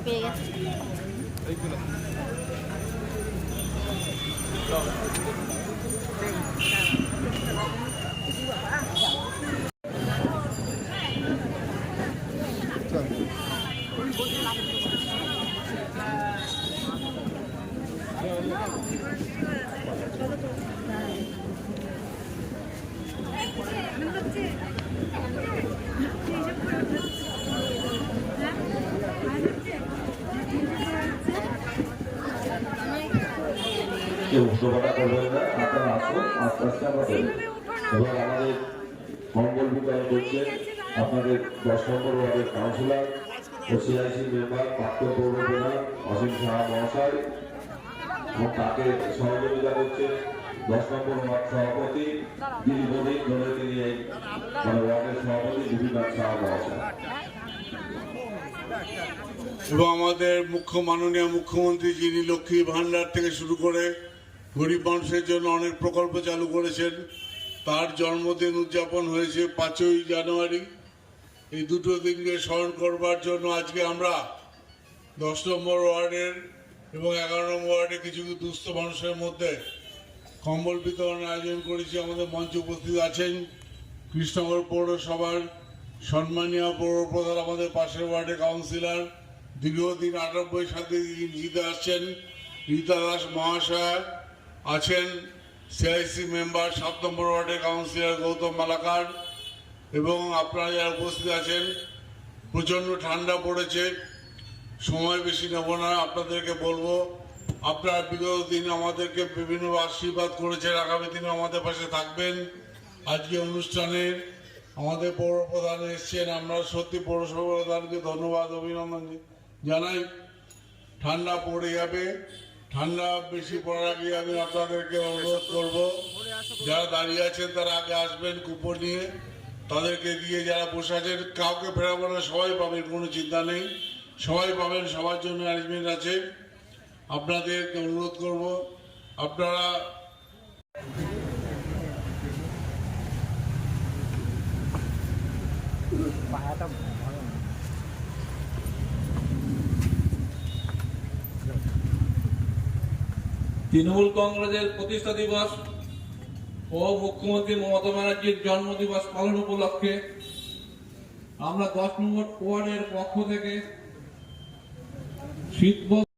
পেয়ে গেছে। কেউ উদ্যোগতা করবেন না, আপনারা আসুন, আস্তে আস্তে আমরা করি। এবার আমাদের মঙ্গল বিতরণ করছেন আপনাদের 10 নম্বর ওয়ার্ডের কাউন্সিলর ও সিআইসি মেম্বার প্রাক্তন পৌর প্রধান অসীম সাহা মহাশয়, এবং তাকে সহযোগিতা করছেন 10 নম্বর ওয়ার্ড সভাপতি দীর্ঘদিন ধরে তিনি এই ওয়ার্ডের সভাপতি বিপিনাথ সাহা মহাশয়, এবং আমাদের মাননীয় মুখ্যমন্ত্রী যিনি লক্ষ্মী ভান্ডার থেকে শুরু করে গরিব মানুষের জন্য অনেক প্রকল্প চালু করেছেন, তার জন্মদিন উদযাপন হয়েছে 5ই জানুয়ারি। এই দুটো দিনকে স্মরণ করবার জন্য আজকে আমরা 10 নম্বর ওয়ার্ডের এবং 11 নম্বর ওয়ার্ডে কিছু দুস্থ মানুষের মধ্যে কম্বল বিতরণ আয়োজন করেছি। আমাদের মঞ্চে উপস্থিত আছেন কৃষ্ণনগর পৌরসভার সম্মানীয় পৌর প্রধান, আমাদের পাশের ওয়ার্ডে কাউন্সিলর, দীর্ঘদিন 98 সাথে জিতে আসছেন রীতা দাস মহাশয় আছেন, সিআইসি মেম্বার 7 নম্বর ওয়ার্ডের কাউন্সিলর গৌতম মালাকার, এবং আপনারা যারা উপস্থিত আছেন। প্রচণ্ড ঠান্ডা পড়েছে, সময় বেশি নেব না, আপনাদেরকে বলবো আপনারা বিগত দিন আমাদেরকে বিভিন্ন আশীর্বাদ করেছেন, আগামী দিনে আমাদের পাশে থাকবেন। আজকে অনুষ্ঠানে আমাদের পৌর প্রধান এসছেন, আমরা সত্যি পৌরসভা প্রধানকে ধন্যবাদ অভিনন্দন জানাই। ঠান্ডা পড়ে যাবে, ঠান্ডা বেশি পড়ার আগে আমি আপনাদেরকে অনুরোধ করব যারা দাঁড়িয়ে আছেন তারা আগে আসবেন কুপন নিয়ে, তাদেরকে দিয়ে যারা বসে আছেন কাউকে ফেরাবো না, সবাই পাবেন, কোনো চিন্তা নেই, সবাই পাবেন, সবার জন্য অ্যারেঞ্জমেন্ট আছে। আপনাদেরকে অনুরোধ করব আপনারা তৃণমূল কংগ্রেসের প্রতিষ্ঠা দিবস ও মুখ্যমন্ত্রী মমতা ব্যানার্জির জন্মদিবস পালন উপলক্ষে আমরা 10 নম্বর ওয়ার্ডের পক্ষ থেকে শীতবস্ত্র